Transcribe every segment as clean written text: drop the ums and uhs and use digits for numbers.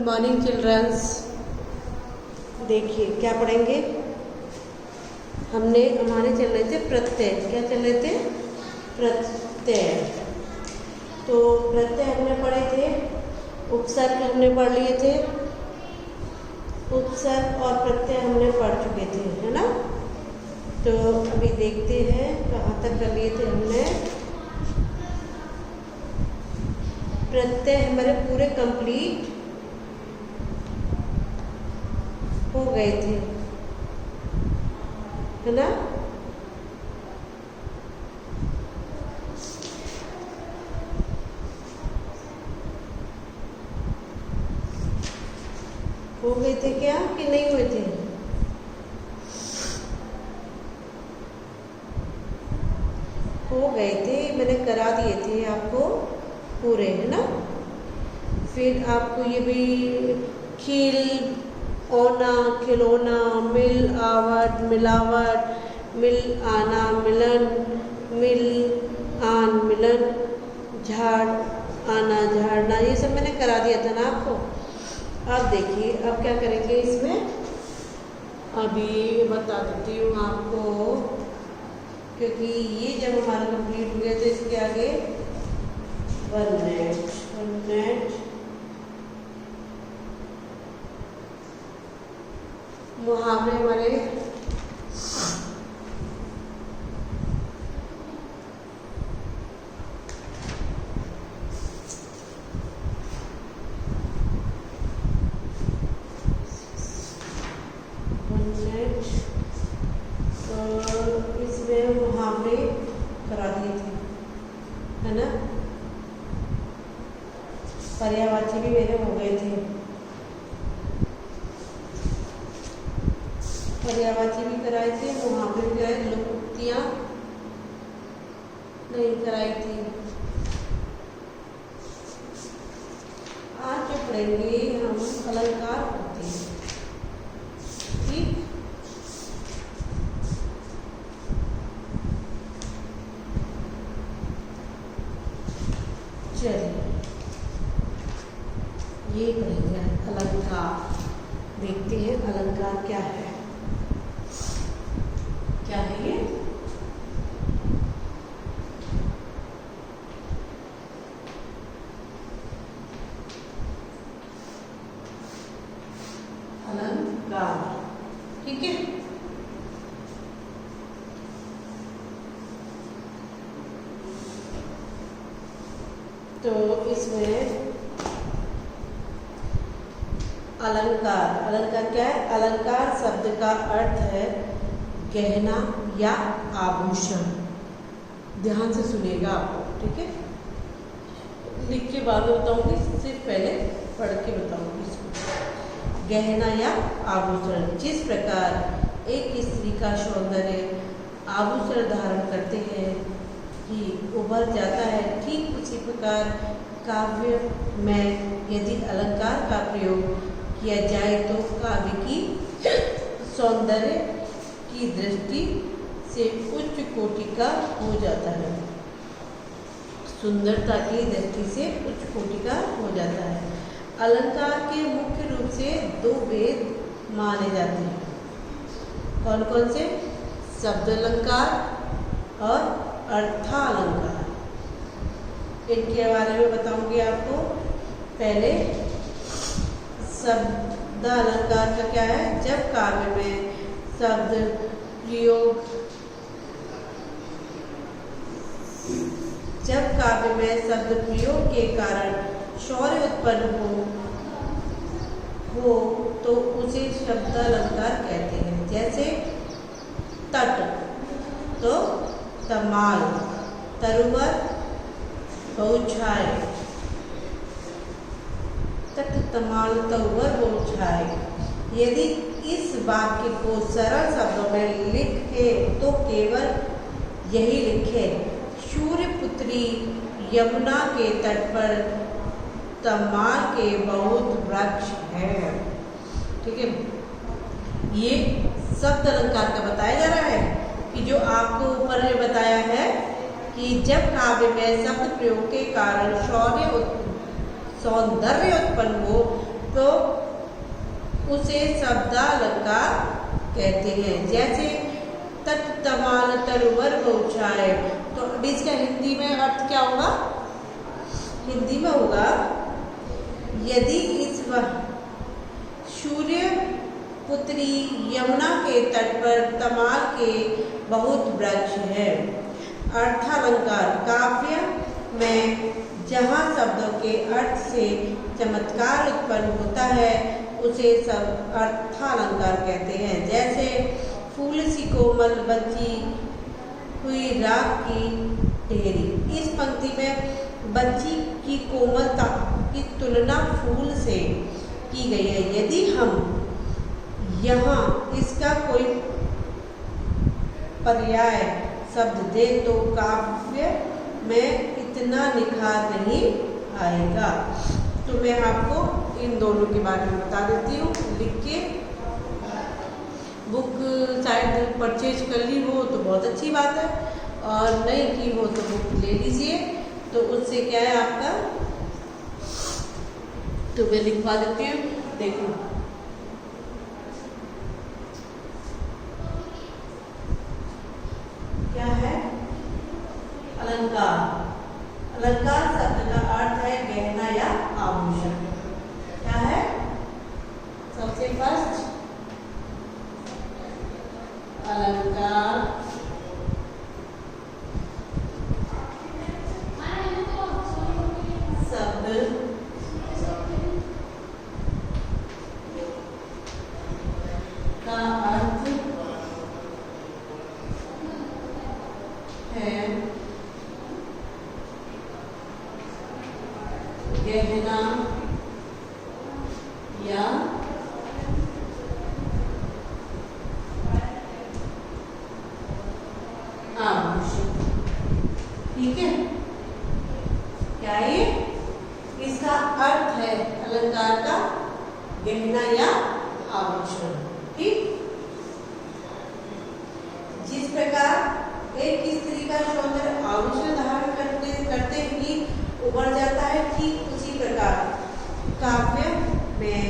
Morning children's. देखिए क्या पढ़ेंगे। हमारे चल रहे थे प्रत्यय। क्या चल रहे थे? प्रत्यय। तो प्रत्यय हमने पढ़े थे, उपसर्ग हमने पढ़ लिए थे, उपसर्ग और प्रत्यय हमने पढ़ चुके थे, है ना। तो अभी देखते हैं कहाँ तक कर लिए थे हमने। प्रत्यय हमारे पूरे कंप्लीट हो गए थे, है ना। हो गए थे क्या कि नहीं हुए थे? हो गए थे, मैंने करा दिए थे आपको पूरे, है ना। फिर आपको ये भी खिल, ओना, खिलौना, मिल, आवट, मिलावट, मिल आना, मिलन, मिल आन, मिलन, झाड़ आना, झाड़ना, ये सब मैंने करा दिया था ना आपको। अब देखिए अब क्या करेंगे इसमें। अभी बता देती हूँ आपको, क्योंकि ये जब हमारा कंप्लीट हो गया तो इसके आगे वर्णनेट मुहावरे हमारे इसमें मुहावरे करा दिए थे, है ना। पर्यायवाची भी मेरे हो गए थे, पर्यायवाची भी कराए थे, मुहावरे भी कराए, लोकोक्तियाँ नहीं कराई थी। आज जो पढ़ेंगे हम अलंकार होते हैं, ठीक। चलिए ये पढ़ेंगे अलंकार। देखते हैं अलंकार क्या है। क्या है ये? अलंकार, ठीक है। तो इसमें अलंकार, अलंकार क्या है? अलंकार शब्द का अर्थ है गहना या आभूषण। ध्यान से सुनिएगा आपको, ठीक है। लिख के बाद में बताऊंगी, सिर्फ पहले पढ़ के बताऊंगी इसको। गहना या आभूषण, जिस प्रकार एक स्त्री का सौंदर्य आभूषण धारण करते हैं कि उभर जाता है, ठीक उसी प्रकार काव्य में यदि अलंकार का प्रयोग किया जाए तो काव्य की सौंदर्य की दृष्टि से उच्च कोटि का हो जाता है, सुंदरता की दृष्टि से उच्च कोटि का हो जाता है। अलंकार के मुख्य रूप से दो भेद माने जाते हैं। कौन कौन से? शब्द अलंकार और अर्थालंकार। इनके बारे में बताऊंगी आपको। पहले शब्द अलंकार का क्या है? जब काव्य में शब्द प्रयोग, जब काव्य में शब्द प्रयोग के कारण शौर्य उत्पन्न हो तो उसे शब्द अलंकार कहते हैं। जैसे तट तो तमाल, तरुवर बहुछाय, तट तमाल तरुवर बहुछाय। यदि इस वाक्य को सरल शब्दों में लिखे तो केवल यही लिखे, सूर्यपुत्री यमुना के तट पर तमाल के बहुत वृक्ष हैं, ठीक है। ये शब्द अलंकार का बताया जा रहा है कि जो आपको ऊपर ने बताया है कि जब काव्य में शब्द प्रयोग के कारण सौंदर्य उत्पन्न हो तो उसे शब्दालंकार कहते हैं। जैसे तट तमाल तरुवर ऊंचाई, तो अब इसका हिंदी में अर्थ क्या होगा? हिंदी में होगा, यदि इस सूर्य पुत्री यमुना के तट पर तमाल के बहुत वृक्ष है। अर्थालंकार काव्य में जहाँ शब्दों के अर्थ से चमत्कार उत्पन्न होता है उसे सब अर्थालंकार कहते हैं। जैसे फूल सी कोमल बच्ची हुई राख की ढेरी, इस पंक्ति में बच्ची की कोमलता की तुलना फूल से की गई है। यदि हम यहाँ इसका कोई पर्याय शब्द दे तो काव्य में इतना निखार नहीं आएगा। तो मैं आपको इन दोनों के बारे में बता देती हूँ लिख के। बुक शायद परचेज कर ली हो तो बहुत अच्छी बात है, और नहीं की हो तो बुक ले लीजिए, तो उससे क्या है आपका, तो मैं लिखवा देती हूँ। देखो क्या है अलंकार। अलंकार शब्द का अर्थ है गहना या आभूषण। क्या है? सबसे फर्स्ट अलंकार शब्द का अर्थ है गहना या आभूषण। ठीक है, क्या ये इसका अर्थ है अलंकार का गहना या आभूषण। ठीक, जिस प्रकार एक स्त्री का सौंदर्य आभूषण धारण करते ही उभर जाता है, ठीक उसी प्रकार काव्य में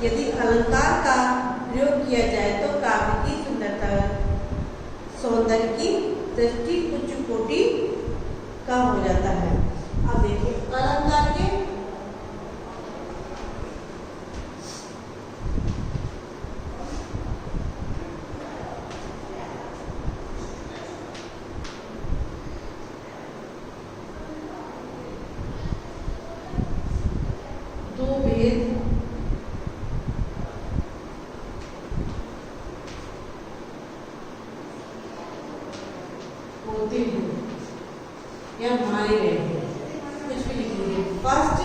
यदि अलंकार का प्रयोग किया जाए तो काव्य की सुंदरता सौंदर्य की दृष्टि उच्च कोटि का हो जाता है। अब देखिए अलंकार के दो भेद होते हैं या माने गए हैं, कुछ भी लिख लीजिए। फर्स्ट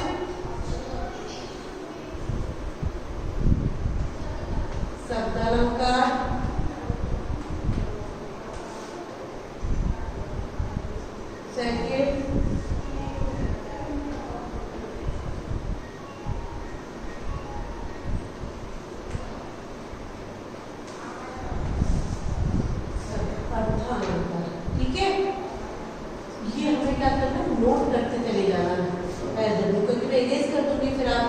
शब्दालंकार, सेकेंड अर्थालंकार। ठीक है, ये हमें क्या करना है, नोट करते चले जाना है। क्योंकि मैं इरेज कर दूंगी फिर आप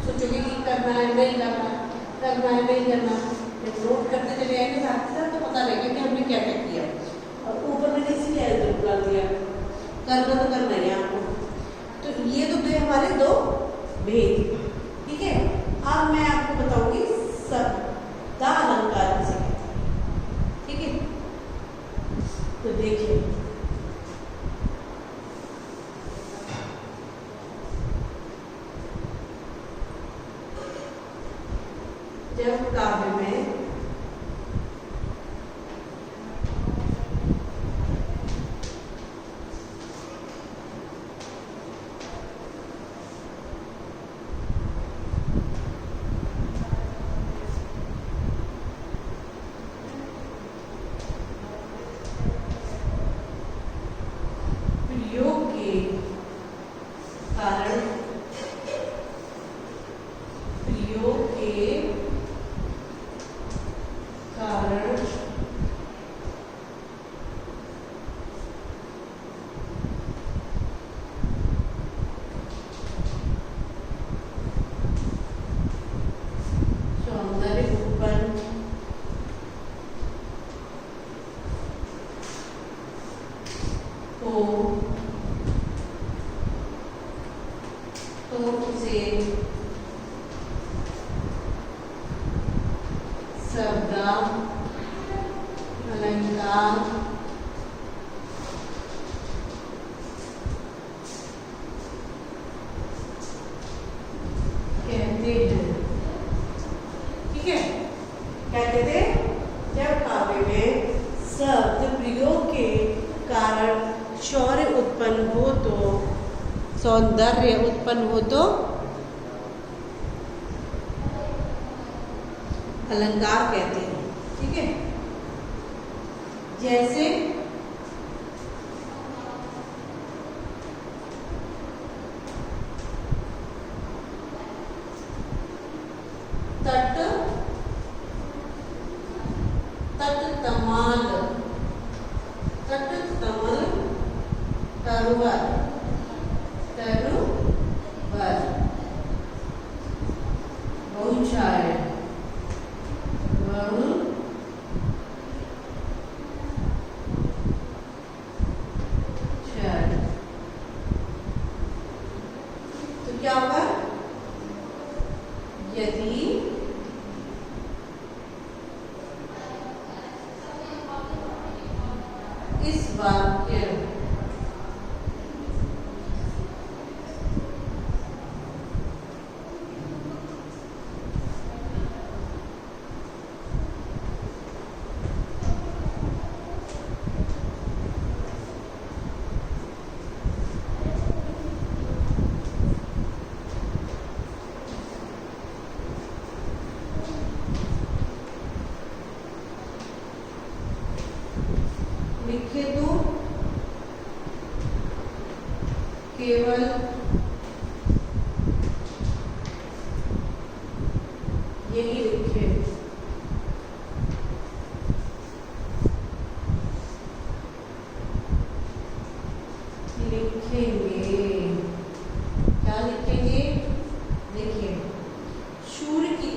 सोचोगे कि करना है नहीं करना, करना है नहीं करना। नोट करते चले जाएंगे साथ ही साथ, तो पता लगेगा कि हमने क्या क्या किया। और ऊपर मैंने इसलिए एल्बम बुला दिया, करना तो करना ही आपको। तो ये तो गए हमारे दो भेद। ठीक है, अब मैं आपको बताऊंगी शब्दालंकार किसे कहते हैं। ठीक है, तो देखिए जब काव्य में प्रयोग के कारण कहते थे, जब काव्य में शब्द प्रयोग के कारण शौर्य उत्पन्न हो तो, सौंदर्य उत्पन्न हो तो अलंकार कहते हैं। ठीक है, जैसे तट, तमाल, तट तमल, तरुवर, तरुवर, बहुछाय, तो क्या होगा, यदि इस वाक्य लिखे तो केवल यही लिखे, लिखेंगे, क्या लिखेंगे, देखिए सूर्य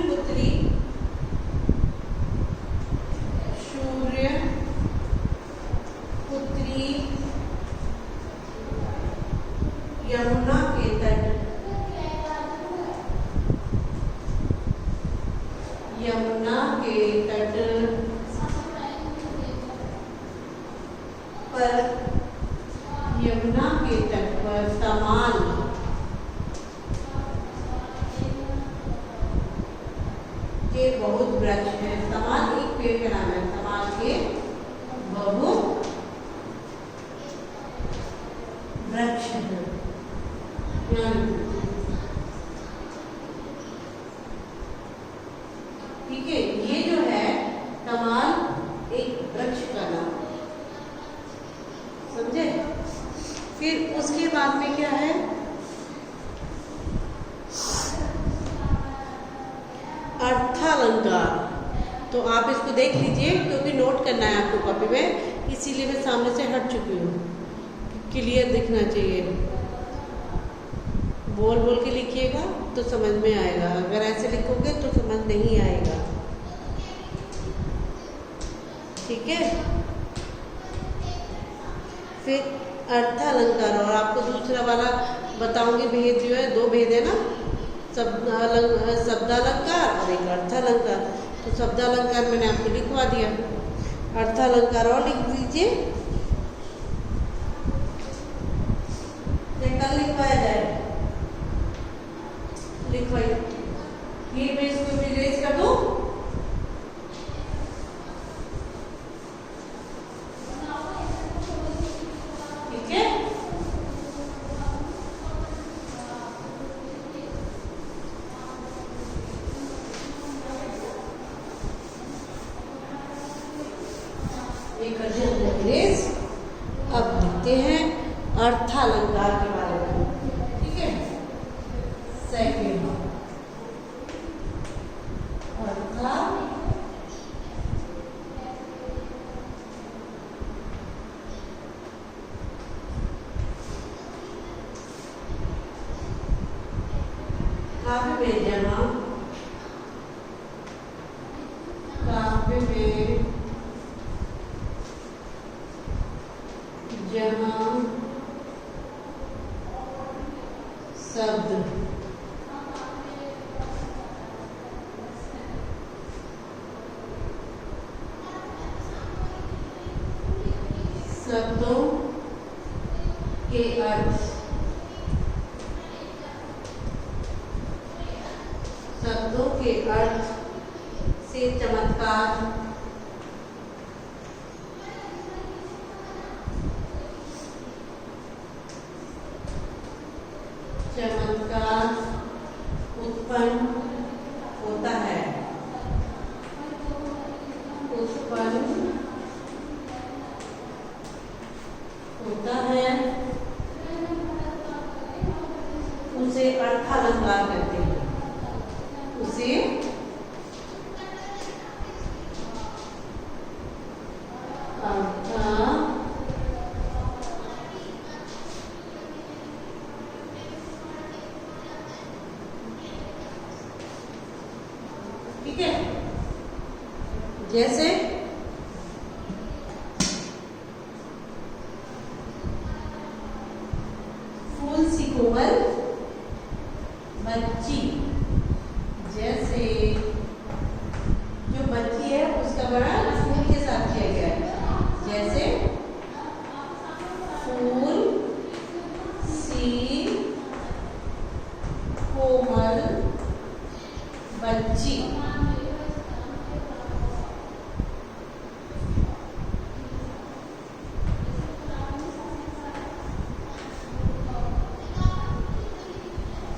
पुत्री, सूर्य पुत्री यमुना के तट, यमुना के तट पर, यमुना के तट पर तमाल के बहुत वृक्ष हैं। तमाल एक पेड़ का नाम है, तमाल के बहुत वृक्ष हैं। ठीक है, ये जो है तमाल एक वृक्ष का नाम, समझे। फिर उसके बाद में क्या है, अर्थालंकार। तो आप इसको देख लीजिए क्योंकि नोट करना है आपको कॉपी में, इसीलिए मैं सामने से हट चुकी हूँ, क्लियर दिखना चाहिए। बोल बोल के लिखिएगा तो समझ में आएगा, अगर ऐसे लिखोगे तो समझ नहीं आएगा। ठीक है, फिर अर्थालंकार, और आपको दूसरा वाला बताऊंगी भेद, जो है दो भेद है ना, शब्दालंकार और एक अर्थालंकार। तो शब्दालंकार मैंने आपको लिखवा दिया, अर्थालंकार और लिख दीजिए, कल लिखवाया जाए, लिखवाइए। ये मैं इसको इरेज कर दूं, ठीक है। ये कर दिया हमने इरेज। अब लिखते हैं अर्थालंकार के बारे में, ठीक है। सेकेंड, काव्य में जहाँ, काव्य में जहाँ शब्द शब्दों के अर्थ, शब्दों के अर्थ से चमत्कार, चमत्कार उत्पन्न होता है, उत्पन्न होता है, उसे अर्थालंकार कहते हैं, उसे ठीक है। जैसे फूल सी कोमल बच्ची, जैसे जो बच्ची है उसका वर्णन फूल के साथ किया गया है। जैसे फूल सी कोमल बच्ची,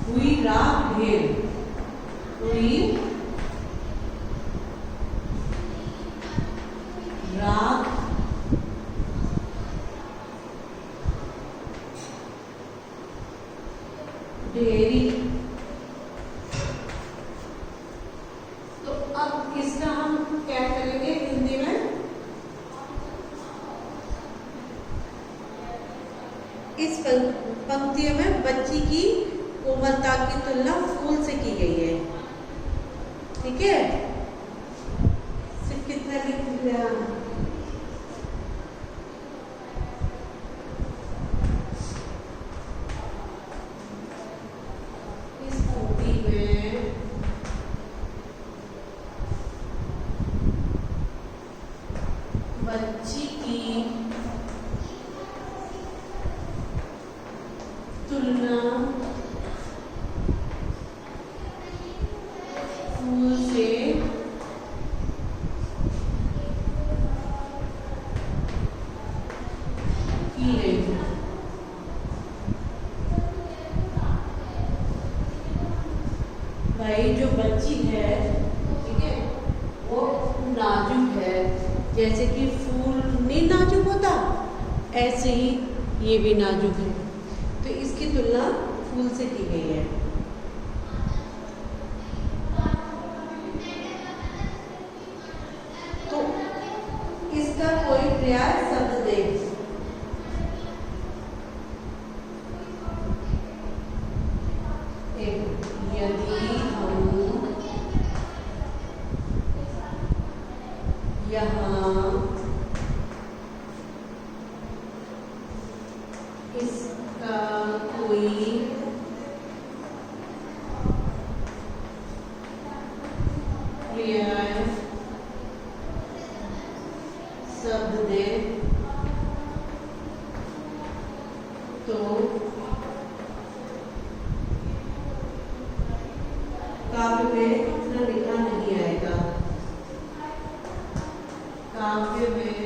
हुई राख ढेर, हुई राख ढेरी। तो अब इसका हम क्या करेंगे हिंदी में? इस पंक्तियों में बच्ची की कोमलता की तुलना फूल से की गई है। ठीक है, सिर्फ कितना लिख लिया? इस पंक्ति में बच्ची की तुलना फूल से की गई है। भाई जो बच्ची है, ठीक है, वो नाजुक है, जैसे कि फूल नहीं नाजुक होता, ऐसे ही ये भी नाजुक है। तो इसकी तुलना फूल से की गई है। तो इसका कोई पर्याय शब्द दे। यदि हम यहाँ इसका कोई पर्याय शब्द दे तो काव्य में इतना लिखा नहीं आएगा। काव्य में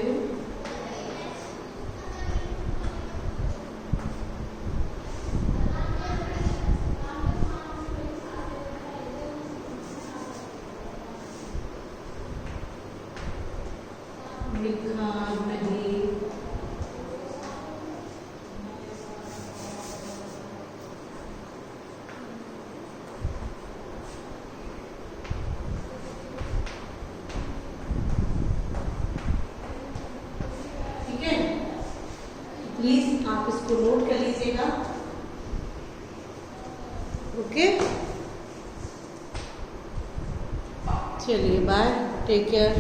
लिखा नहीं प्लीज आप इसको नोट कर लीजिएगा। ओके, चलिए बाय, टेक केयर।